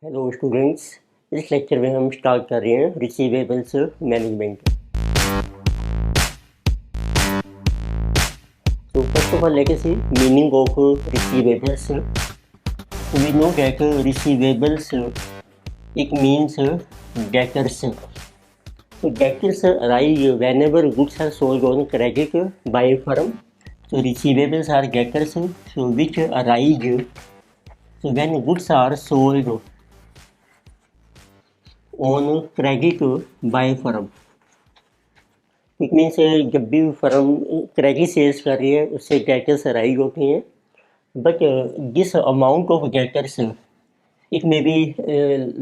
Hello students. इस lecture में हम स्टार्ट कर रहे हैं रिसीवेबल्स मैनेजमेंट। तो first of all let us see meaning of receivables. We know that receivables it means debtors. So debtors arise whenever goods are sold on credit by a firm. So receivables are debtors so which arise so when goods are sold on credit by a firm. It means जब भी firm credit sales कर रही है उससे debtors rise होती हैं, but this amount of debtors it may be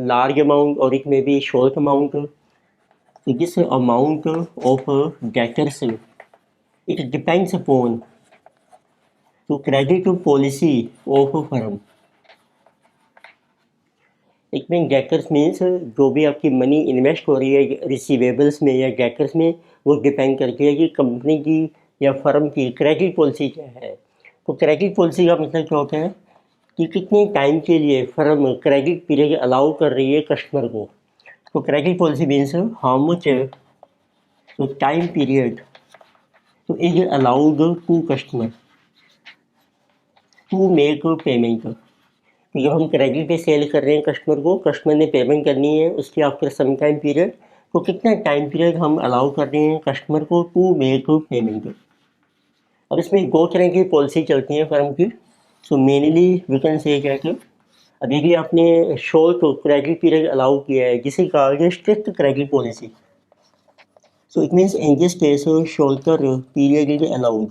large amount और it may be short amount. This amount of debtors it depends upon to credit policy of firm. It mean debtors means जो भी आपकी money invest हो रही है receivables में या debtors में, वो डिपेंड करती है कि कंपनी की या फर्म की क्रेडिट पॉलिसी क्या है. तो क्रेडिट पॉलिसी का मतलब क्या होता है कि कितने टाइम के लिए फर्म क्रेडिट पीरियड अलाउ कर रही है कस्टमर को. तो credit policy means how much तो टाइम पीरियड तो is allowed to customer to make payment. तो जब हम क्रेडिट पे सेल कर रहे हैं कस्टमर को, कस्टमर ने पेमेंट करनी है उसके आफ्टर सम टाइम पीरियड, तो कितना टाइम पीरियड हम अलाउ कर रहे हैं कस्टमर को टू मेक पेमेंट. अब इसमें दो तरह की पॉलिसी चलती हैं फर्म की. So mainly we can say कि अभी भी आपने शॉर्ट क्रेडिट पीरियड अलाउ किया है जिसे कहा गया strict credit policy. So it means in this case shorter period is allowed,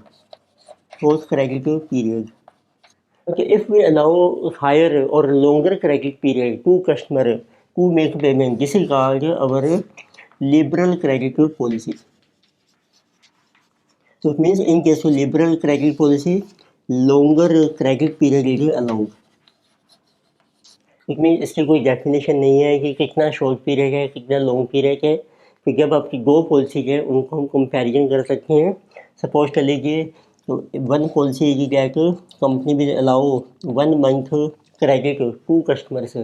short credit period. Okay, if we allow higher or longer credit period to customer to make payment, this is called our liberal credit policy. So it means in case of liberal credit policy, longer credit period is allowed. It means इसकी कोई definition नहीं है कि कितना short period है कितना long period है. तो जब आपकी दो पॉलिसी है उनको हम कंपैरिजन कर सकते हैं. सपोज कर लीजिए तो one policy is that company will allow 1 month credit to customers.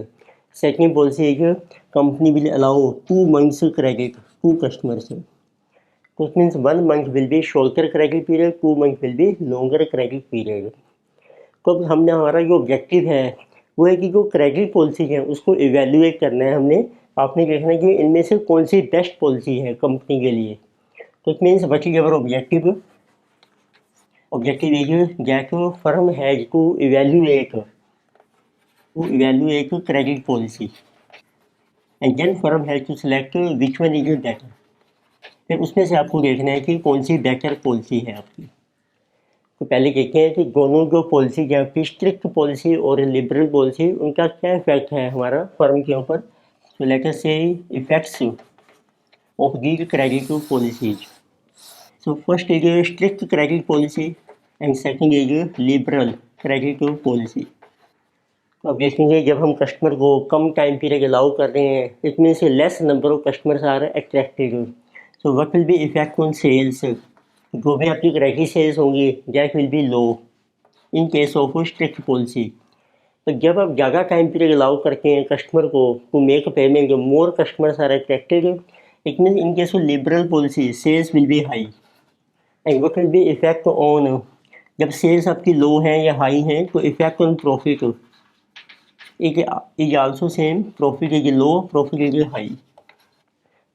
Second policy is company will allow 2 months credit to customers. तो it means 1 month will be shorter credit period, 2 months will be longer credit period. तो अब हमने हमारा जो objective है वो है कि जो क्रेडिट पॉलिसी है उसको इवेल्युएट करना है. आपने देखना है कि इनमें से कौन सी बेस्ट पॉलिसी है कंपनी के लिए. तो it means what is our objective is that firm has to evaluate credit policy and then firm has to select which one is better. फिर उसमें से आपको देखना है कि कौन सी बेटर पॉलिसी है आपकी. तो पहले देखते हैं कि दोनों जो पॉलिसी है आपकी स्ट्रिक्ट पॉलिसी और लिबरल पॉलिसी, उनका क्या इफेक्ट है हमारा फर्म के ऊपर. तो लेट अस से effects of these credit policies. So first is strict credit policy and second is liberal credit policy. तो अब देखेंगे जब हम कस्टमर को कम टाइम पीरियड अलाउ कर रहे हैं it means less number of customers are attracted. So what will be effect on sales. जो भी आपकी क्रेडिट सेल्स होंगी that will be low in case of strict policy. तो जब आप ज़्यादा टाइम पीरियड अलाउ करते हैं कस्टमर को to make payment, more customers are attracted. It means in case of liberal policy sales will be high. And what will be effect on, जब sales आपकी low हैं या हाई हैं तो effect on profit is also same. Profit is low, profit is high.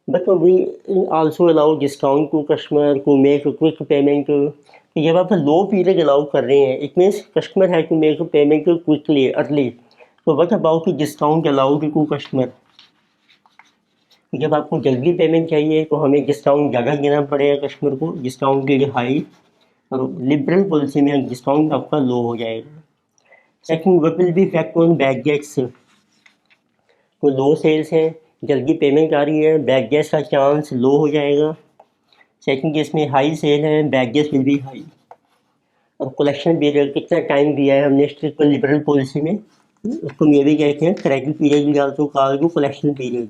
But we also allow discount to customer to make quick payment. तो जब आप low period allow कर रहे हैं it means customer have to make payment quickly early. तो what about discount allowed to customer. जब आपको जल्दी पेमेंट चाहिए तो हमें डिस्काउंट ज़्यादा देना पड़ेगा कस्टमर को. डिस्काउंट के लिए हाई और लिबरल पॉलिसी में डिस्काउंट आपका लो हो जाएगा. Second what will be effect on bad debts. तो लो सेल्स हैं, जल्दी पेमेंट आ रही है, बैड डेट्स का चांस लो हो जाएगा. सेकंड केस में हाई सेल है, bad debts will be high. और कलेक्शन पीरियड कितना टाइम दिया है हमने स्ट्रिक्ट लिबरल पॉलिसी में, उसको ये भी कहते हैं क्रेडिट पीरियड भी आल्सो कॉल्ड कलेक्शन पीरियड.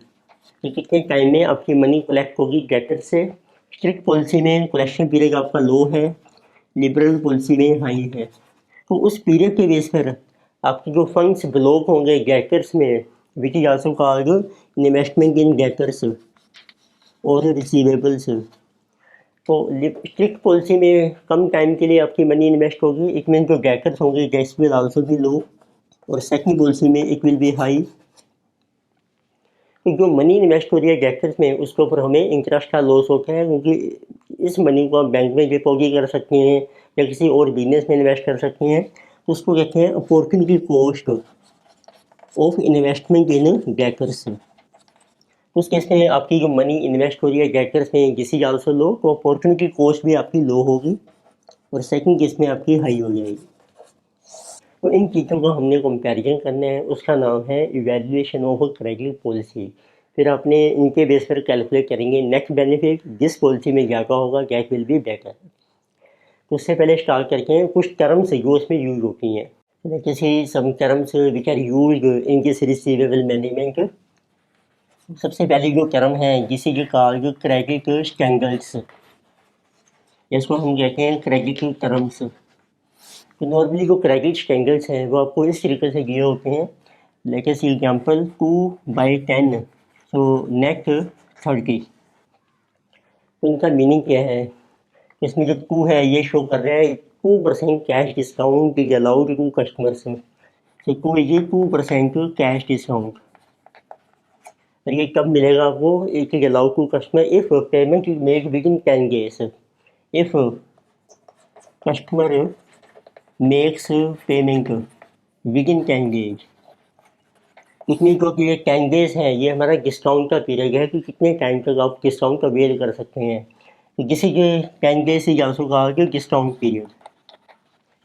कि कितने टाइम में आपकी मनी कलेक्ट होगी डेटर से. स्ट्रिक्ट पॉलिसी में कलेक्शन पीरियड आपका लो है, लिबरल पॉलिसी में हाई है. तो उस पीरियड के बेस पर आपके जो फंड्स ब्लॉक होंगे डेटर्स में which is also called investment in debtors और रिसीवेबल्स। तो स्ट्रिक्ट पॉलिसी में कम टाइम के लिए आपकी मनी इन्वेस्ट होगी, इट मीन जो डेटर्स होंगे डेट्स विल आल्सो बी लो, और सेकंड पॉलिसी में इट विल बी हाई। तो जो मनी इन्वेस्ट हो रही है डेटर्स में उसके ऊपर हमें इंटरेस्ट का लॉस होता है, क्योंकि इस मनी को आप बैंक में डिपॉजिट कर सकते हैं या किसी और बिजनेस में इन्वेस्ट कर सकते हैं, तो उसको कहते हैं opportunity cost of investment in debtors. उस केस में आपकी जो मनी इन्वेस्ट हो रही है डेटर्स में दिस इज आल्सो लो, तो अपॉर्चुनिटी कॉस्ट भी आपकी लो होगी, और सेकंड केस में आपकी हाई हो जाएगी। तो इन चीज़ों का हमने कंपैरिजन करना है, उसका नाम है इवैल्यूएशन ऑफ क्रेडिट पॉलिसी। फिर आपने इनके बेस पर कैलकुलेट करेंगे नेट बेनिफिट, जिस पॉलिसी में ज़्यादा होगा दैट विल बी बेटर। तो उससे पहले स्टार्ट करते हैं कुछ टर्म्स जो उसमें यूज होती हैं, जैसे some terms which are used in this receivable management. सबसे पहले जो टर्म है जिसे जो कॉल्ड क्रेडिट स्टैंडर्ड्स, इसको हम कहते हैं क्रेडिट टर्म्स। तो नॉर्मली जो क्रेडिट स्टैंडर्ड्स हैं वो आपको इस तरीके से दिए होते हैं, लेके सी एग्जाम्पल 2/10 तो नेट 30। तो इनका मीनिंग क्या है, इसमें जो 2 है ये शो कर रहा है 2% cash discount is allowed to customers. तो 2 इज 2% कैश डिस्काउंट, और ये कब मिलेगा आपको, it is allowed to customer if payment is made within 10 days. If customer makes payment within 10 days, इतनी जो कि ये 10 डेज है ये हमारा डिस्काउंट का पीरियड है कि कितने टाइम तक आप डिस्काउंट अवेल कर सकते हैं। तो जिसे ये 10 days is also called discount period.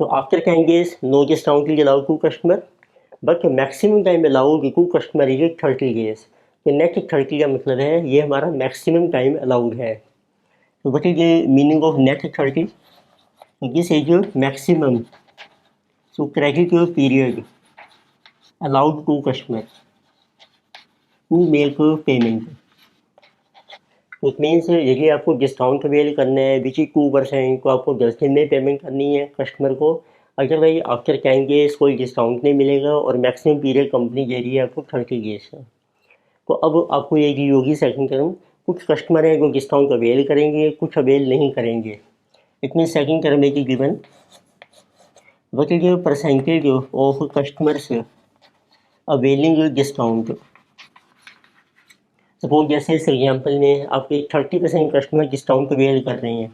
तो after 10 days no discount is allowed to customer, but maximum time allowed to customer is 30 days. तो नेक्स्ट 30 का मतलब है ये हमारा मैक्सिमम टाइम अलाउड है। तो what is the meaning of next 30? This is maximum so credit your period allowed to customer to make payment। It means यदि आपको डिस्काउंट अवेल करना है विच इज 2%, तो आपको 10 दिन में पेमेंट करनी है कस्टमर को। अगर भाई आफ्टर 10 डेज कोई डिस्काउंट नहीं मिलेगा और मैक्सिमम पीरियड कंपनी दे रही है आपको 30 डेज का, तो अब आपको ये दी होगी सेकंड टर्म। कुछ कस्टमर हैं जो डिस्काउंट अवेल करेंगे, कुछ अवेल नहीं करेंगे। इट मीन सेकंड टर्म है कि given what is your percentage of customers availing discount। Suppose जैसे इस एग्जाम्पल में आपके 30% कस्टमर डिस्काउंट अवेल कर रहे हैं,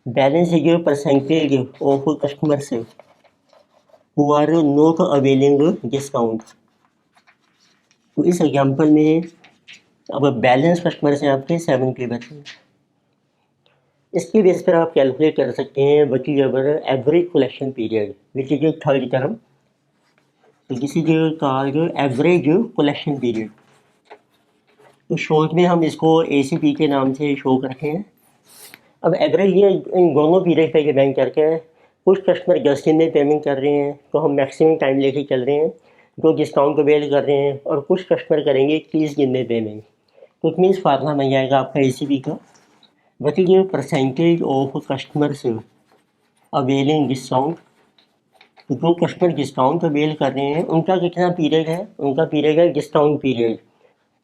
balance is your percentage of customers who are not availing discount. तो इस एग्जाम्पल में अब बैलेंस कस्टमर्स हैं आपके 70%। इसके बेस पर आप कैलकुलेट कर सकते हैं what is our average collection period which is third term. तो this is called average collection period. तो शॉर्ट में हम इसको ACP के नाम से शो करते हैं। अब एवरेज ये इन दोनों पीरियड पे डिपेंड करके है। कुछ कस्टमर 10 दिन में पेमेंट कर रहे हैं तो हम मैक्सिमम टाइम लेके चल रहे हैं, जो डिस्काउंट अवेल कर रहे हैं, और कुछ कस्टमर करेंगे 30 दिन में पेमेंट। तो इट मीन्स फार्मूला बन जाएगा आपका ACP का what is percentage of customers availing discount. जो कस्टमर डिस्काउंट अवेल कर रहे हैं उनका कितना पीरियड है, उनका पीरियड है discount period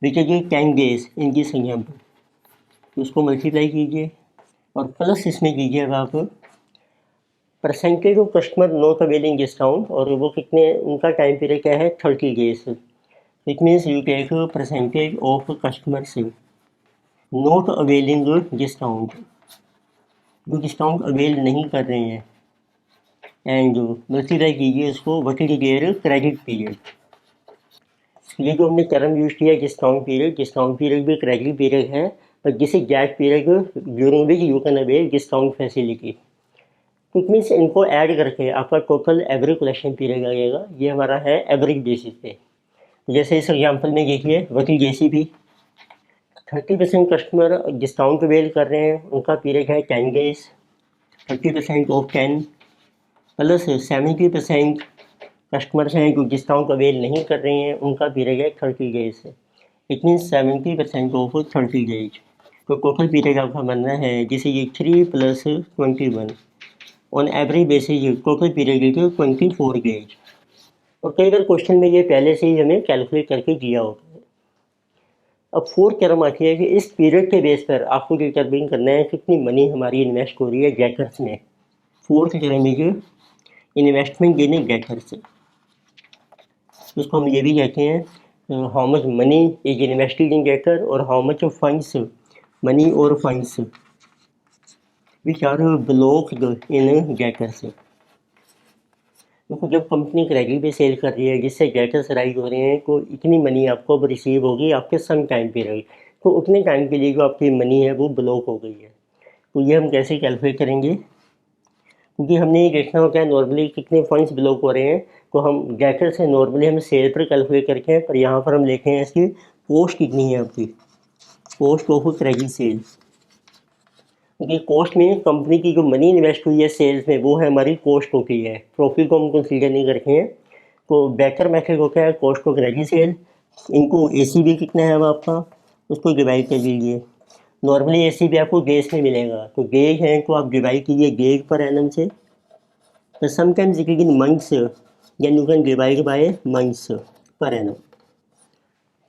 which is 10 days in this example. तो उसको मल्टीप्लाई कीजिए और प्लस इसमें कीजिए आप percentage of customer not availing discount, और वो कितने, उनका टाइम पीरियड क्या है 30 days. It means you take percentage of customers not availing discount, जो डिस्काउंट अवेल नहीं कर रहे हैं, एंड मल्टीप्लाई कीजिए इसको what is there credit period. ये जो हमने टर्म यूज किया डिस्काउंट पीरियड भी क्रेडिट पीरियड है, but this is that period during which you can avail discount facility। तो इट मीन्स इनको ऐड करके आपका टोटल एवरेज कलेक्शन पीरियड आ जाएगा। ये हमारा है एवरेज बेसिस पे। जैसे इस एग्जांपल में देखिए वकील ACP 30% कस्टमर डिस्काउंट अवेल कर रहे हैं, उनका पीरियड है 10 डेज। 30% ऑफ 10 प्लस 70% कस्टमर्स हैं जो डिस्काउंट अवेल नहीं कर रहे हैं, उनका पीरियड है 30 days. It means 70% of 30 days. तो टोटल पीरियड आपका बनना है जिसे ये 3 + 21 on average basis total period is 24 days. और कई बार क्वेश्चन में ये पहले से ही हमें कैलकुलेट करके दिया होता है। अब फोर्थ क्रम आती है कि इस पीरियड के बेस पर आपको डिटरमिन करना है कितनी मनी हमारी इन्वेस्ट हो रही है गेटर्स में। फोर्थ क्रम है जो इन्वेस्टमेंट इन गेटर्स, इसको हम ये भी कहते हैं how much money is invested in debtor और how much of funds money और funds which are blocked in debtors. देखो जब कंपनी क्रेडिट पे सेल कर रही है जिससे गेटर्स राइज हो रहे हैं तो इतनी मनी आपको अब रिसीव होगी आपके सम टाइम पीरियड, तो उतने टाइम के लिए जो आपकी मनी है वो ब्लॉक हो गई है। तो ये हम कैसे कैलकुलेट करेंगे, क्योंकि हमने ये देखना होता है नॉर्मली कितने फंड्स ब्लॉक हो रहे हैं, तो हम गेटर से नॉर्मली हम सेल पर कैलकुलेट करके हैं, पर यहाँ पर हम लिखे हैं इसकी कॉस्ट कितनी है आपकी, कॉस्ट ऑफ क्रेडिट सेल। क्योंकि कॉस्ट में कंपनी की जो मनी इन्वेस्ट हुई है सेल्स में वो है हमारी कॉस्ट होती है, प्रॉफिट को हम कंसीडर नहीं करते हैं। तो बेटर मेथड होता है कॉस्ट ऑफ क्रेडिट सेल इनको ACV कितना है अब आपका उसको डिवाइड कर लीजिए। नॉर्मली ACV आपको गेज में मिलेगा, तो गेज है तो आप डिवाइड कीजिए गेज पर एनम से, तो sometimes it is in months then you can divide by months per annum.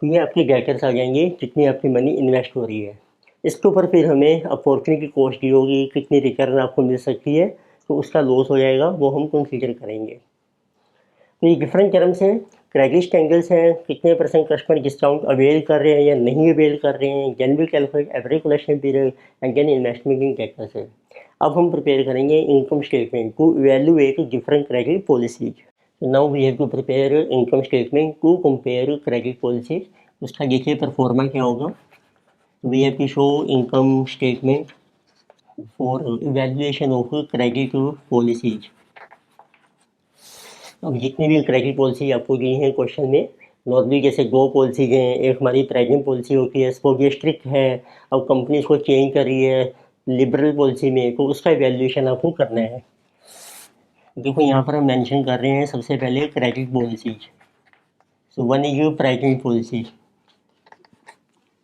तो ये आपके गेटर्स आ जाएंगे कितनी आपकी मनी इन्वेस्ट हो रही है। इसके ऊपर फिर हमें अपॉर्चुनिटी कॉस्ट दी होगी कितनी रिटर्न आपको मिल सकती है, तो उसका लॉस हो जाएगा वो हम कंसीडर करेंगे। तो ये डिफरेंट टर्म्स हैं, क्रेडिट एंगल्स हैं, कितने % कस्टमर डिस्काउंट अवेल कर रहे हैं या नहीं अवेल कर रहे हैं, can be calculate average collection period and can investment in debtors है। अब हम प्रिपेयर करेंगे income statement to evaluate different credit policies. Now we have to prepare income statement to compare credit policies. उसका देखिए pro forma क्या होगा। We have to show income statement for evaluation of credit policies। अब जितनी भी credit policy आपको दी हैं question में, नॉर्मली जैसे 2 पॉलिसीज हैं, एक हमारी प्रेजेंट पॉलिसी होती है इसको ये स्ट्रिक्ट है, अब कंपनी इसको चेंज कर रही है लिबरल पॉलिसी में, तो उसका इवैल्यूएशन आपको करना है। देखो यहाँ पर हम मेंशन कर रहे हैं सबसे पहले credit policies. So one is present policy.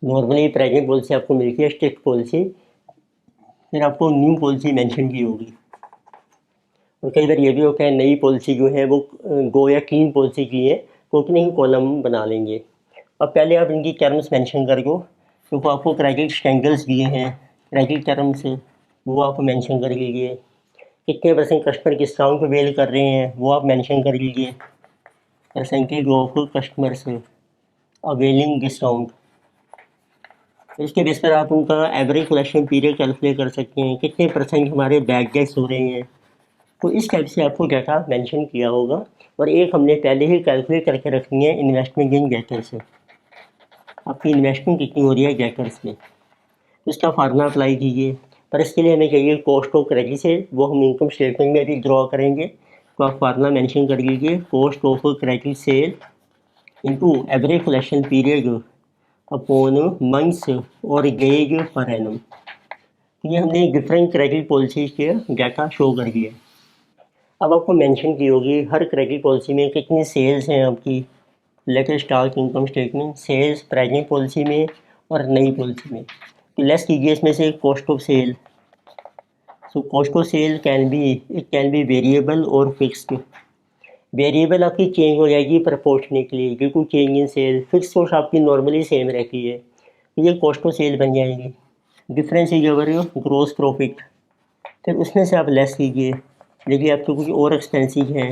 Normally present policy आपको मिलती है स्ट्रिक्ट पॉलिसी, फिर आपको न्यू पॉलिसी मेंशन की होगी, और कई बार ये भी होता है नई पॉलिसी जो है वो गो या क्लीन पॉलिसी की है तो उतने ही कॉलम बना लेंगे। अब पहले आप इनकी टर्म्स मेंशन कर दो, तो आपको क्रेडिट स्टैंडर्ड्स दिए हैं क्रेडिट टर्म्स वो आप मेंशन कर लीजिए, कितने % कस्टमर डिस्काउंट अवेल कर रहे हैं वो आप मेंशन कर लीजिए, percentage of customers availing discount. इसके बेस पर आप उनका एवरेज कलेक्शन पीरियड कैलकुलेट कर सकते हैं, कितने % हमारे बैड डेट्स हो रहे हैं, तो इस टाइप से आपको डाटा मेंशन किया होगा। और एक हमने पहले ही कैलकुलेट करके रखनी है इन्वेस्टमेंट इन गेटर्स से, आपकी इन्वेस्टमेंट कितनी हो रही है गेटर्स में, तो इसका फार्मूला अप्लाई कीजिए। पर इसके लिए हमें चाहिए कॉस्ट ऑफ क्रेडिट से, वो हम इनकम स्टेटमेंट में भी ड्रॉ करेंगे, तो आप फार्मूला मेंशन कर लीजिए cost of credit sale into average collection period upon months और गेज पर एनम। ये हमने डिफरेंट क्रेडिट पॉलिसीज के डाटा शो कर दिया। अब आपको मेंशन की होगी हर क्रेडिट पॉलिसी में कितनी सेल्स हैं आपकी। Latest start income statement cells present policy में और नई पॉलिसी में, तो लेस कीजिए इसमें से cost of sale. So cost of sale can be variable और फिक्स्ड। वेरिएबल आपकी चेंज हो जाएगी proportionately due to change in sale, fix cost आपकी नॉर्मली सेम रहती है, तो ये कॉस्ट ऑफ सेल बन जाएगी। Difference is over gross profit, फिर उसमें से आप लेस कीजिए, देखिए आपके कुछ और एक्सपेंसिव हैं,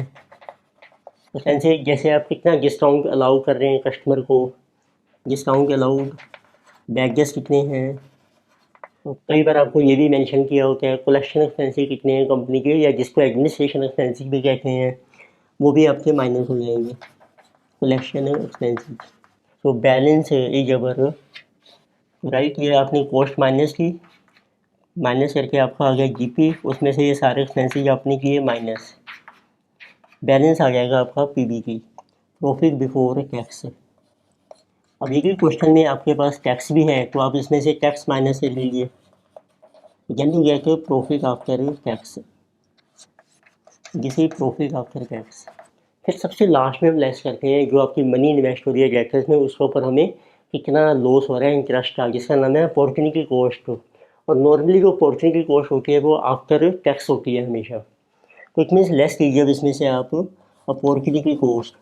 एक्सपेंसिव जैसे आप कितना डिस्काउंट अलाउ कर रहे हैं कस्टमर को, डिस्काउंट अलाउड बैगेस कितने हैं, तो कई बार आपको ये भी मेंशन किया होता है कलेक्शन एक्सपेंसिव कितने हैं कंपनी के, या जिसको एडमिनिस्ट्रेशन एक्सपेंसिव भी कहते हैं, वो भी आपके माइनस हो जाएंगे कलेक्शन एक्सपेंसिव। तो बैलेंस इज अवर राइट, ये आपने कॉस्ट माइनस की, माइनस करके आपका आ गया GP, उसमें से ये सारे एक्सपेंसिव आपने किए माइनस, बैलेंस आ जाएगा आपका PBT प्रॉफिट बिफोर टैक्स। अब ये क्वेश्चन में आपके पास टैक्स भी है तो आप इसमें से टैक्स माइनस कर लीजिए, then you get profit after tax, this is profit after tax. फिर सबसे लास्ट में हम लेस करते हैं जो आपकी मनी इन्वेस्ट हो रही है गेटर्स में, उसके ऊपर हमें कितना लॉस हो रहा है इंटरेस्ट का, जिसका नाम है अपॉर्चुनिटी कॉस्ट। और नॉर्मली जो अपॉर्चुनिटी कॉस्ट होती है वो आफ्टर टैक्स होती है हमेशा, तो इट मीन्स लेस कीजिए अब इसमें से आप opportunity cost.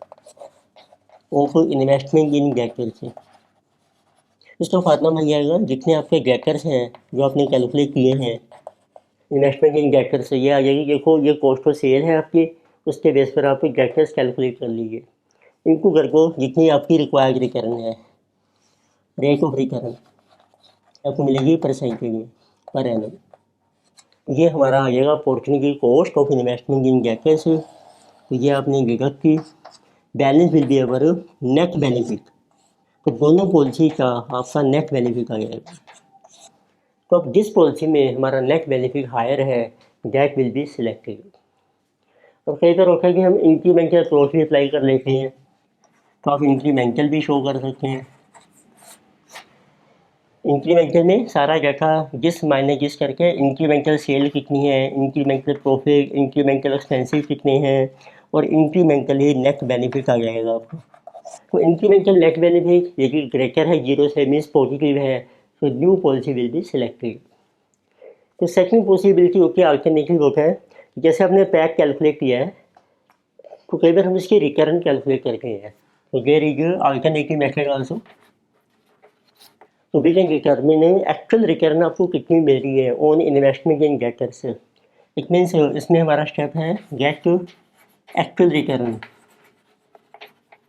Of investment in debtors. इसका फार्मूला बन जाएगा जितने आपके गेटर्स हैं जो आपने कैलकुलेट किए हैं इन्वेस्टमेंट इन गेटर्स से, ये आ जाएगी। देखो ये कॉस्ट ऑफ सेल है आपकी, उसके बेस पर आप गेटर्स कैलकुलेट कर लीजिए। इनको कर को जितनी आपकी रिक्वायर्ड रिटर्न है, रेट ऑफ रिटर्न आपको मिलेगी परसेंटेज में पर एनम। ये हमारा आ जाएगा opportunity cost of investment in debtors. तो ये आपने डिडक्ट की। Balance will be our net benefit. तो दोनों पॉलिसी का आपका नेट बेनिफिट आ जाएगा। तो अब जिस पॉलिसी में हमारा नेट बेनिफिट हायर है दैट विल बी सिलेक्टेड। और कई बार होता है कि हम इंक्रीमेंटल अप्रोच भी अप्लाई कर लेते हैं, तो आप इंक्रीमेंटल भी शो कर सकते हैं। इंक्रीमेंटल में सारा डाटा जिस मायने जिस करके इंक्रीमेंटल सेल कितनी है, इंक्रीमेंटल प्रॉफिट, इंक्रीमेंटल एक्सपेंसेस कितने हैं और इंक्रीमेंटल ही नेट बेनिफिट आ जाएगा आपको। तो इंक्रीमेंटल नेट बेनिफिट यदि ग्रेटर है 0 से मीन्स पॉजिटिव है, तो new policy will be selected. तो सेकंड पॉसिबिलिटी होती है अल्टरनेटिव होता है, जैसे आपने पैक कैलकुलेट किया है तो कई बार हम इसकी रिटर्न कैलकुलेट करते हैं। तो there is alternative method also. तो we can determine actual return आपको कितनी मिल रही है ऑन इन्वेस्टमेंट इन गेटर्स। इट मीन्स इसमें हमारा स्टेप है get actual return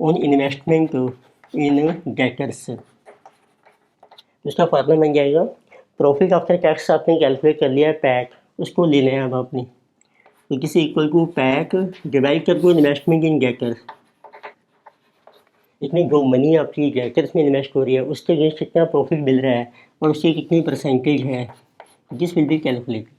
on investment in debtors. उसका फार्मूला बन जाएगा प्रॉफिट आफ्टर टैक्स आपने कैलकुलेट कर लिया है पैक, उसको ले लें अब आपने। तो किसी इक्वल टू पैक डिवाइड कर दो इन्वेस्टमेंट इन गेटर्स। इतनी जो मनी आपकी गेटर्स में इन्वेस्ट हो रही है उसके अगेंस्ट कितना प्रॉफिट मिल रहा है और उसकी कितनी परसेंटेज है, दिस विल बी कैलकुलेटेड।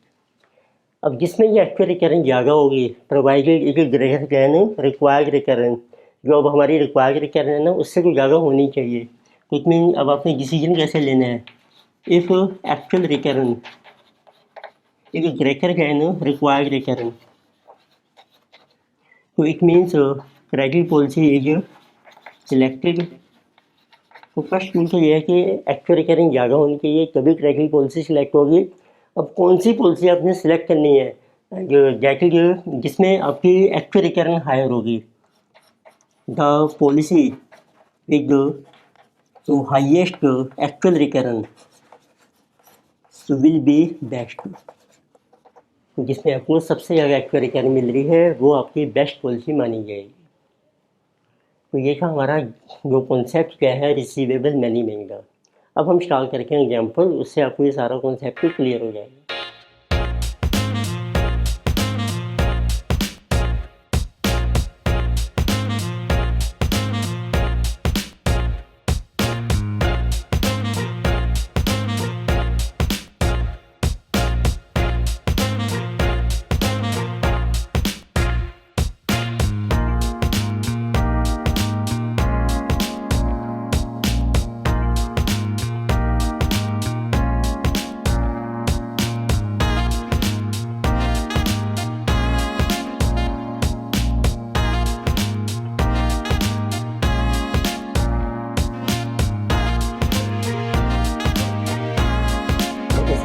अब जिसमें ये एक्चुअल रिटर्न ज़्यादा होगी provided it greater than required return, जो अब हमारी रिक्वायर्ड रिटर्न है ना उससे तो ज़्यादा होनी चाहिए। तो इट मीन अब आपने डिसीजन कैसे लेना है, if actual return it greater than required return, तो it means credit policy is selected. तो फर्स्ट रूल तो ये है कि एक्चुअल रिटर्न ज़्यादा होनी चाहिए तभी क्रेडिट पॉलिसी सिलेक्ट होगी। अब कौन सी पॉलिसी आपने सिलेक्ट करनी है जो जैसे जिसमें आपकी एक्चुअल रिटर्न हायर होगी, द पॉलिसी विद तो highest actual return will be best. जिसमें आपको सबसे ज़्यादा एक्चुअल रिटर्न मिल रही है वो आपकी बेस्ट पॉलिसी मानी जाएगी। तो ये था हमारा जो कॉन्सेप्ट क्या है रिसीवेबल मनी महंगा। अब हम स्टार्ट करके एग्जाम्पल, उससे आपको ये सारा कॉन्सेप्ट क्लियर हो जाएगा।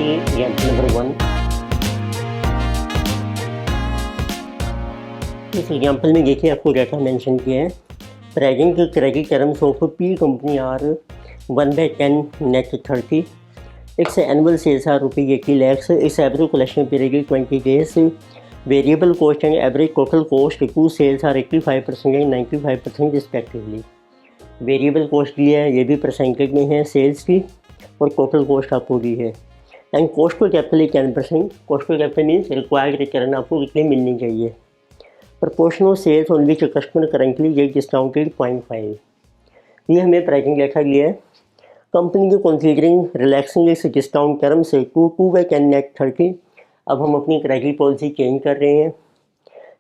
एग्जाम्पल नंबर 1, इस एग्जाम्पल में देखिए आपको डाटा मेंशन किया है। Present credit terms of P company are 1/10 net 30, its annual sales are ₹80 lakhs, its average collection period is 20 days, variable cost and average total cost to sales are 85% and 95% respectively। Variable cost भी है, ये भी percentage में है sales की, और total cost आपको दी है। And cost to capital 10%। Cost to capital means required return आपको कितनी मिलनी चाहिए। Proportional sales on which customer currently get discounted 0.5। ये हमें प्राइसिंग लिखा गया है। कंपनी के कंसीडरिंग रिलैक्सिंग इस डिस्काउंट टर्म से 2/10 नेट 30। अब हम अपनी क्रेडिट पॉलिसी चेंज कर रहे हैं।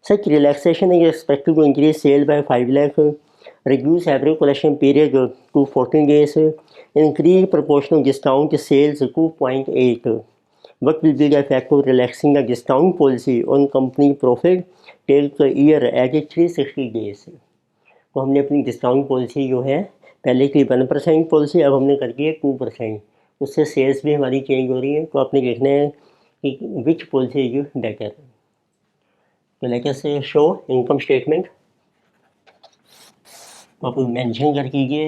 Such relaxation is expected to increase sale by 5 lakh, reduce average collection period to 14 days, increase proportional discount sales to 0.8। What will be the effect of relaxing the discount policy on company profit? Take the year at 360 days। तो हमने अपनी discount policy जो है पहले की 1% policy अब हमने कर दी है 2%, उससे सेल्स भी हमारी चेंज हो रही है। तो आपने देखना है कि विच पॉलिसी इज बेटर। तो let us show income statement. तो आप मेंशन कर कीजिए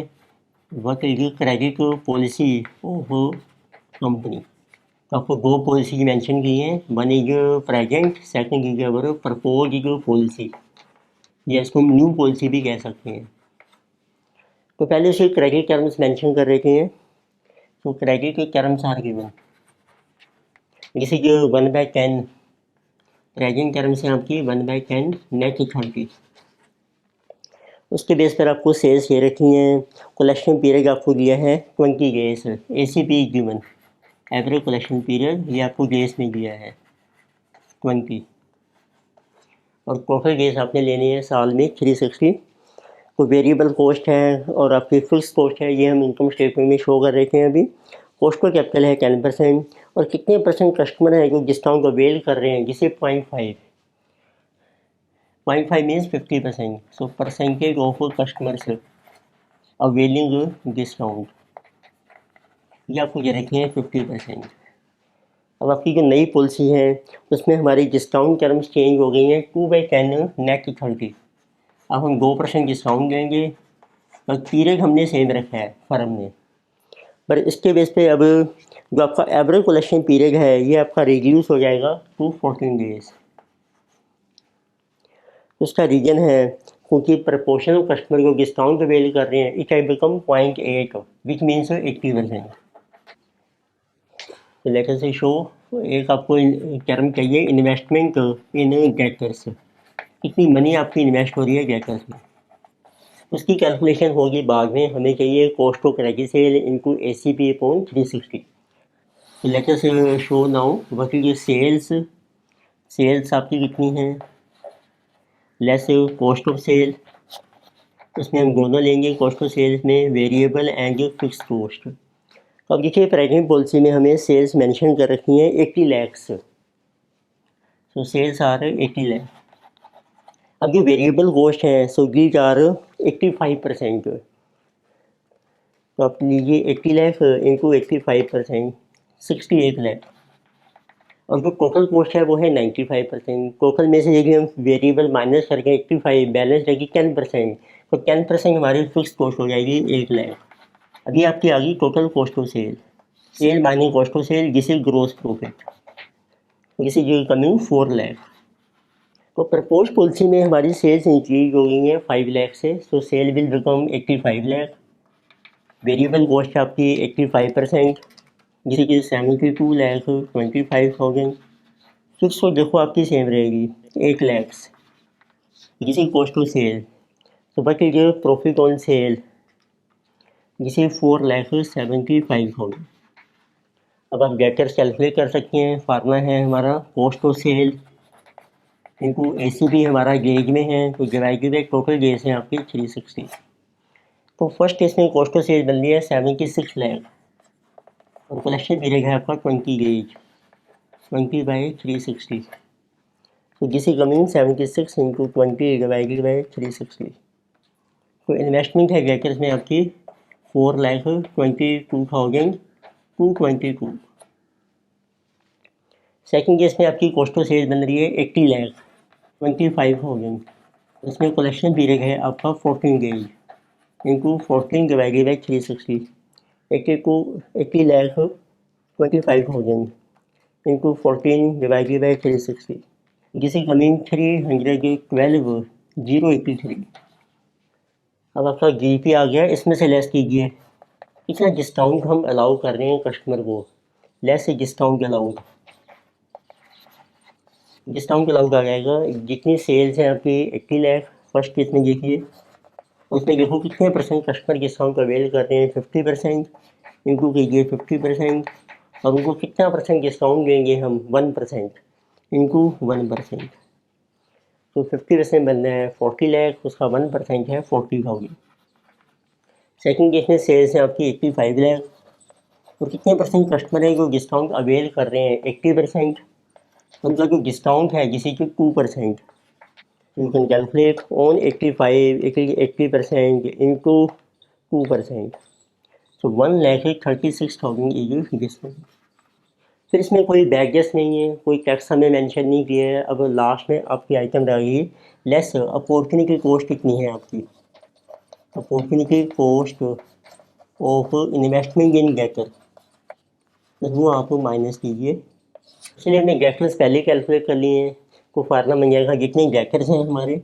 what is credit policy of company. तो आपको दो पॉलिसी मेंशन की हैं, one is present, second is our propose policy, या इसको हम न्यू पॉलिसी भी कह सकते हैं। तो पहले से क्रेडिट टर्म्स मेंशन कर रखे हैं। तो क्रेडिट के टर्म्स आर गिवन, जैसे कि 1/10 प्रेजेंट टर्म्स हैं आपकी 1/10 नेट इक्विटी। उसके बेस पर आपको सेल्स ये रखी हैं। कलेक्शन पीरियड आपको दिया है 20 days, ACP given, average collection period ये आपको डेज में दिया है 20, और टोटल डेज आपने लेनी है साल में 360। तो वेरिएबल कॉस्ट है और आपकी फिक्स कॉस्ट है, ये हम इनकम स्टेटमेंट में शो कर रखे हैं अभी। कॉस्ट का कैपिटल है 10%, और कितने परसेंट कस्टमर हैं जो डिस्काउंट अवेल कर रहे हैं, जिसे 0.5 means 50%। So percentage of customers availing discount, ये आपको ये रखे हैं 50%। अब आपकी जो नई पॉलिसी है उसमें हमारी डिस्काउंट टर्म्स चेंज हो गई हैं 2/10 नेट 30। अब हम 2% डिस्काउंट देंगे, और पीरियड हमने सेम रखा है फर्म ने, पर इसके बेस पे अब जो आपका एवरेज कलेक्शन पीरियड है ये आपका रिड्यूस हो जाएगा टू 14 डेज। उसका रीज़न है क्योंकि प्रपोर्शन ऑफ कस्टमर को डिस्काउंट अवेल कर रहे हैं, it have become 0.8 which means 80%। तो लेट अस शो, एक आपको टर्म चाहिए इन्वेस्टमेंट इन डेटर्स, कितनी मनी आपकी इन्वेस्ट हो रही है डेटर्स में, उसकी कैलकुलेशन होगी बाद में। हमें चाहिए cost of credit sale into ACP upon 360। तो let us show now what is sales. Sales आपकी कितनी है, लेस कॉस्ट ऑफ सेल, उसमें हम दोनों लेंगे कॉस्ट ऑफ सेल्स में वेरिएबल एंड फिक्स कॉस्ट। अब देखिए प्रेजेंट पॉलिसी में हमें सेल्स मेंशन कर रखी हैं 80 लैक्स, तो सेल्स आ रहे 80 लैख। अब जो वेरिएबल कॉस्ट है सो दीज आर 85%। तो आप लीजिए 80 लैख इंटू 85%, 68 लैख, और जो टोटल कॉस्ट है वो है 95%। टोटल में से यदि हम वेरिएबल माइनस करके 85 बैलेंस रहेगी 10%, तो 10% हमारी फिक्स कॉस्ट हो जाएगी 1 लाख। अभी आपकी आ गई total cost of sale, sale minus cost of sale, जिस इज ग्रोस प्रॉफिट, जिस इज कमिंग 4 लाख। तो प्रपोज पॉलिसी में हमारी सेल्स इंक्रीज हो गई हैं 5 लाख से, so sale will become 85 lakh. Variable cost आपकी 85%, जिससे कि 72 लाख 25,000। फिक्स तो देखो आपकी सेम रहेगी 8 लैक्स, जिसे कॉस्ट ऑफ सेल। तो but is profit on cell, जिसे 4,75,000। अब आप डेटर्स कैलकुलेट कर सकते हैं। फार्मूला है हमारा cost of sale into ACP हमारा गेज में है, तो डिवाइडेड बाई टोटल गेज है आपकी 360। तो फर्स्ट इसमें कॉस्ट ऑफ सेल बन रही है 76 लाख, और कलेक्शन पीरियड है आपका 20 गेज, 20/360। तो जिस is coming 76 into 20 divided by 360। तो इन्वेस्टमेंट है डेटर्स में आपकी 4,22,222। सेकंड केस में आपकी कॉस्ट ऑफ सेल बन रही है 80 लाख 25,000, इसमें कलेक्शन पीरियड है आपका 14 days into 14 divided by 360। 80 lakh 25,000 into 14 divided by 360, जिसे कमिंग 312,083। अब आपका GP आ गया, इसमें से लेस कीजिए कितना डिस्काउंट हम अलाउ कर रहे हैं कस्टमर को, less discount allowed. Discount allowed आ जाएगा, जितनी सेल्स हैं आपकी 80 लाख, फर्स्ट केस में देखिए उसमें देखो कितने परसेंट कस्टमर डिस्काउंट अवेल कर रहे हैं, 50%, इनको कीजिए 50%, और उनको कितना परसेंट डिस्काउंट देंगे हम, 1%, इनको 1%। तो 50% बनना है 40 लाख, उसका 1% है 40,000। सेकंड केस में सेल्स हैं आपकी 85 लाख, तो कितने परसेंट कस्टमर है जो डिस्काउंट अवेल कर रहे हैं, 80%, उनका जो डिस्काउंट है जिसे कि 2%। You can calculate on 85 80% into 2%, so 1,36,000 is discount. फिर इसमें कोई बैगेस नहीं है, कोई टैक्स हमें मेंशन नहीं किया है। अब लास्ट में आपकी आइटम रहेगी लेस अपॉर्चुनिटी कॉस्ट कितनी है आपकी, opportunity cost of investment in debtor, तो वो आप माइनस कीजिए। चलिए हमने गेटर्स पहले कैलकुलेट कर लिए हैं, तो फार्मूला बन जाएगा जितने गेटर्स हैं हमारे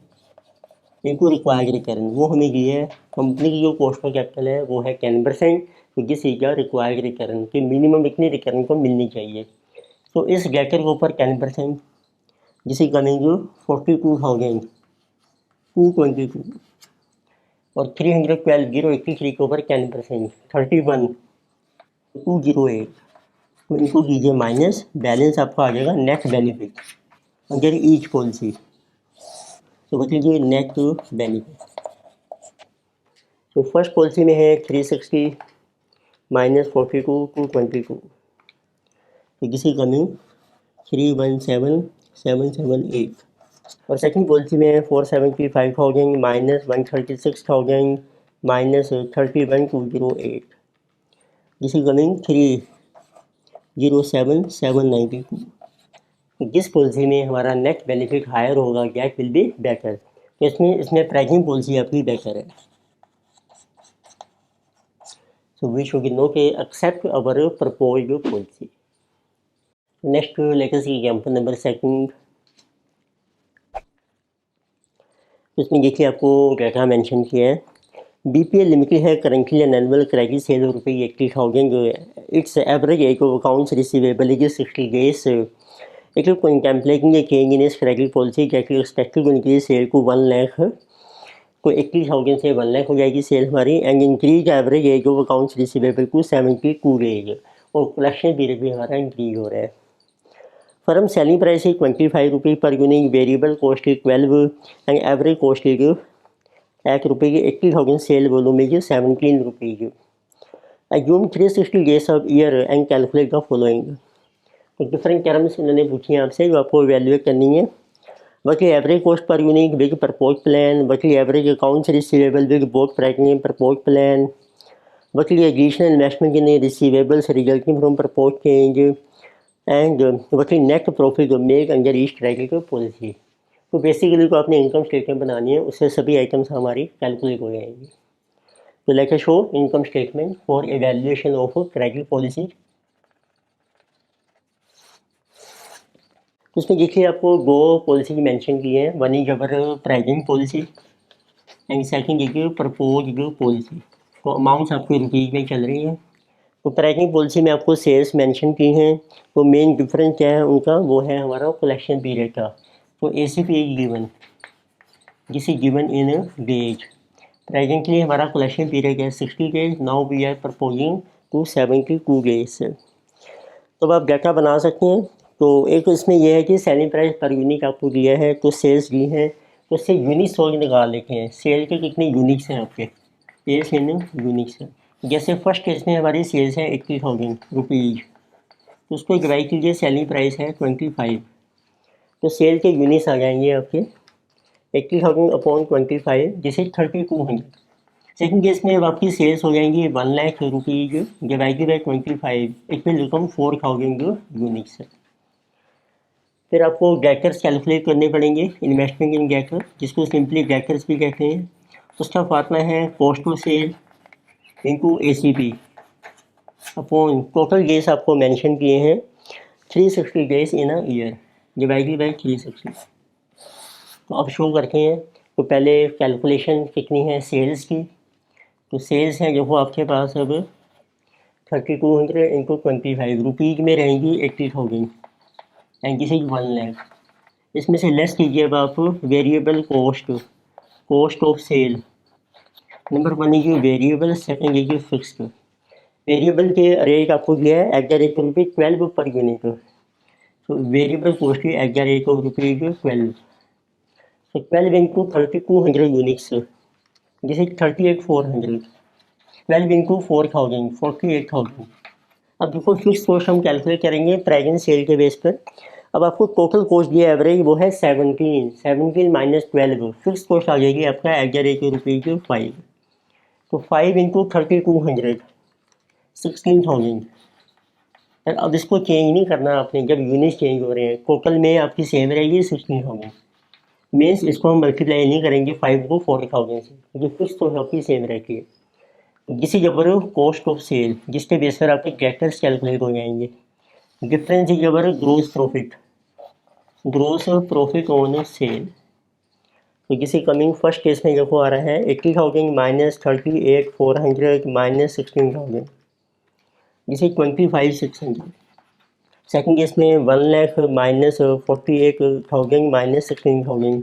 इनको रिक्वायर्ड रिटर्न, वो हमें दिए है। कंपनी की जो कॉस्ट ऑफ कैपिटल है वो है 10%, तो this is the required return कि मिनिमम इतनी रिटर्न को मिलनी चाहिए। तो इस गेटर के ऊपर 10% जिसे करेंगे 42,222 और 312,083 के ऊपर 10% 31,208, तो इनको कीजिए माइनस, बैलेंस आपका आ जाएगा net benefit under each policy. तो बता नेट बेनिफिट। तो फर्स्ट पॉलिसी में है 360 माइनस 42,222, तो किसी कमिंग 317,778। और सेकंड पॉलिसी में है 475,000 माइनस 136,000 माइनस 31,208, किसी कमिंग 307,792। जिस पॉलिसी में हमारा नेट बेनिफिट हायर होगा गैप विल बी बेटर, तो इसमें प्राइसिंग पॉलिसी आपकी बेटर है। So we should not accept our proposed policy. Next, let us see example number second. इसमें देखिए आपको डाटा मेंशन किया है। BPL लिमिटेड है currently an annual credit sale of रुपये 80,000, it's average age of accounts receivable is 60 days. It is contemplating a change in its credit policy that is expected to increase sale to 1 lakh, तो 80,000 से 1 लाख हो जाएगी sale हमारी, and increase average age of accounts receivable to 72 days, और collection period भी हमारा increase हो रहा है। फर्म सेलिंग प्राइस is 25 रुपये per unit, variable cost is 12 and average cost is 1 रुपये की 80,000 sale volume is 17 rupees. Assume 360 days of year and calculate the following. तो डिफरेंट टर्म्स इन्होंने पूछी हैं आपसे जो आपको इवेल्युएट करनी है। What is average cost per unit with proposed plan? What is average accounts receivable with both pricing and proposed plan? What is additional investment in receivables resulting from proposed change? And what is net profit made under each credit policy? तो basically को आपने income statement बनानी है, उससे सभी items हमारी calculate हो जाएंगी। तो let us show income statement for evaluation of credit policy. तो उसमें देखिए आपको 2 पॉलिसी मेंशन की है, one is our pricing policy and second देखिए प्रपोज्ड पॉलिसी। तो अमाउंट्स आपको रुपीज़ में चल रही है। तो प्राइसिंग पॉलिसी में आपको सेल्स मेंशन की हैं, तो मेन डिफरेंस क्या है उनका, वो है हमारा कलेक्शन पीरियड का। तो ACP is given, this is given in days. Presently हमारा कलेक्शन पीरियड है 60 days, now we are proposing to 72 days। तो आप डाटा बना सकते हैं। तो एक इसमें यह है कि सेलिंग प्राइस पर यूनिट आपको दिया है, तो सेल्स दी हैं, तो उससे यूनिट सोच निकाल लेते हैं। सेल के कितने यूनिट्स हैं आपके, सेल्स इन यूनिट्स हैं। जैसे फर्स्ट केस में हमारी सेल्स है 80,000 रुपीज़, तो उसको डिवाइड कीजिए, सेलिंग प्राइस है 25, तो सेल के यूनिट्स आ जाएंगे आपके 80,000 अपॉन 25, जिसे 3200। सेकंड केस में अब आपकी सेल्स हो जाएंगी 1 lakh rupees divided by 25, it will become 4,000 units. फिर आपको डेटर्स कैलकुलेट करने पड़ेंगे, इन्वेस्टमेंट इन डेटर, जिसको सिंपली डेटर्स भी कहते हैं। उसका फार्मूला है cost of sale into ACP upon total days आपको मेंशन किए हैं 360 days in a year divided by 360। तो अब शो करते हैं। तो पहले कैलकुलेशन कितनी है सेल्स की, तो सेल्स है जो आपके पास अब 3200 इंटू 25 रुपीज़ में रहेंगी 80,000 एंड दिस इज 1 लाख। इसमें से लेस कीजिए अब आप variable cost of sale. Number 1 is variable, second is fixed. Variable के रेट आपको दिया है at the rate of rupees 12 per unit, तो वेरिएबल कॉस्ट की at the rate of rupees 12, तो 12 into 3200 units, this is 38,400, 12 into 4,000 48,000। अब देखो fix cost हम कैलकुलेट करेंगे प्राइसिंग सेल के बेस पर। अब आपको टोटल कॉस्ट दिया एवरेज वो है 17 माइनस 12, फिक्स कॉस्ट आ जाएगी आपका eight the rate of rupees 5, तो 5 इंटू 3200 16,000। अब इसको चेंज नहीं करना आपने, जब यूनिट चेंज हो रहे हैं टोटल में आपकी सेम रहेगी 16,000। मीन्स इसको हम मल्टीप्लाई नहीं करेंगे 5 को 4000 से, क्योंकि फिक्स तो आपकी सेम रहती है। जिसे जबर कॉस्ट ऑफ सेल, जिसके बेस पर आपके डेटर्स कैलकुलेट हो जाएंगे। डिफरेंस इज जबर gross profit, gross profit on sale. तो किसी कमिंग फर्स्ट केस में देखो आ रहा है 80,000 माइनस 38,400 माइनस 16,000, जिसे 25,600। सेकंड केस में 1 लाख माइनस 48,000 माइनस 16,000,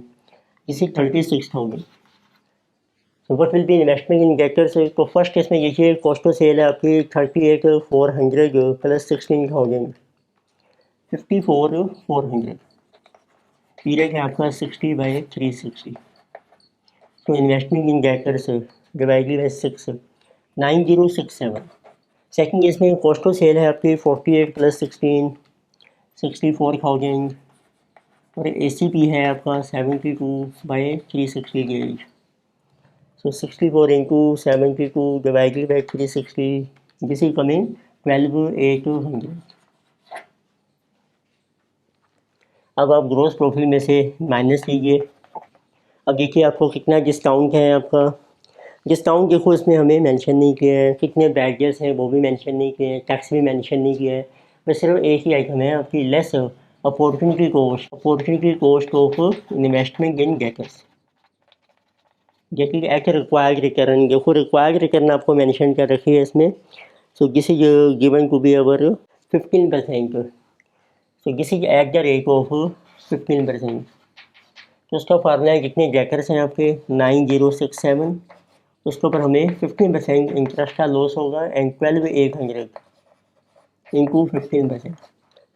जिसे 36,000। तो what will B investment in debtors. तो फर्स्ट केस में देखिए कॉस्ट ऑफ सेल है आपकी 38,400 प्लस 16,000, 54,400। पीरियड है आपका 60/360। तो investment in debtors divided by 6, 9067। Second case में कॉस्ट ऑफ सेल है आपकी 48 प्लस 16, 64,000, और ACP है आपका 72/360 gauge. So 64 into 72 divided by 360, this is coming 12,800। अब आप ग्रोस प्रॉफिट में से माइनस कीजिए। अब देखिए आपको कितना डिस्काउंट है आपका। डिस्काउंट देखो इसमें हमें मेंशन नहीं किया है, कितने बैगेस हैं वो भी मेंशन नहीं किए हैं, टैक्स भी मेंशन नहीं किया है। बस सिर्फ एक ही आइटम है आपकी less opportunity cost of investment in debtors, जैसे कि एट रिक्वायर्ड रिटर्न। देखो रिक्वायर्ड रिटर्न आपको मेंशन कर रखी है इसमें। So this is given to be our 15%। So this is at the rate of 15%। तो उसका फार्मूला है कितने डेटर्स हैं आपके 9067, उसके ऊपर हमें 15% इंटरेस्ट का लॉस होगा एंड 12,800 इंटू 15%।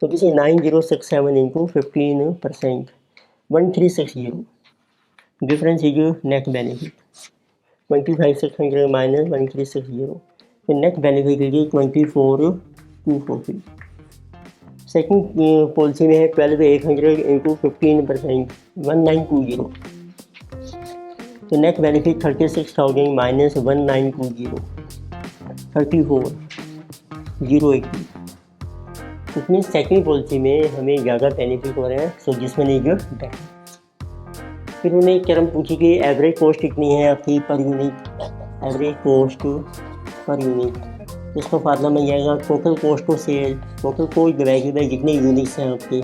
तो किसी 9067 into 15%, 1360। Difference is net benefit 25,600 minus 1360। तो net benefit is 24,240। Second policy में है 12,800 इंटू 15%, 1920। तो नेट बेनिफिट 36,000 माइनस 1920, 34,080। इसमें सेकेंड पॉलिसी में हमें ज़्यादा बेनिफिट हो रहा है। सो जिसमें नहीं जो बेटर। फिर उन्हें एक टर्म पूछी कि एवरेज कॉस्ट कितनी है आपकी per unit, average cost per unit. इसका फार्मूला मिल जाएगा total cost of sale, total cost divided by जितने यूनिट्स हैं आपके।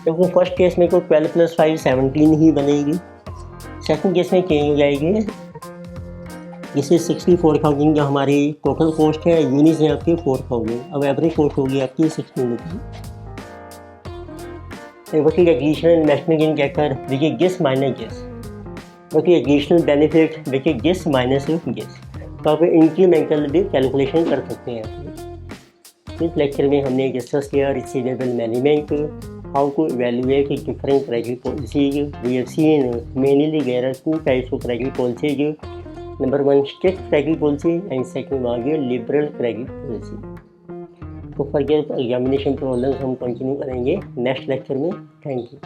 देखो फर्स्ट केस में तो 12 + 5 17 ही बनेगी। सेकंड केस में चेंज हो जाएगी, जिससे 64,000 जो हमारी टोटल कॉस्ट है, यूनिट्स हैं आपकी 4,000। अब एवरेज कॉस्ट होगी आपकी 16 रुपये। What is additional investment in debtor, देखिए गेस माइनस गेस। what is additional benefit, देखिए गेस माइनस गेस। तो आप इंक्रीमेंटल भी कैलकुलेशन कर सकते हैं। इस लेक्चर में हमने डिस्कस किया receivable management, how to evaluate different credit policies. We have seen mainly there are 2 types of credit policies. Number 1 strict credit policy and second one liberal credit policy. तो further examination problems हम continue करेंगे next lecture में। Thank you.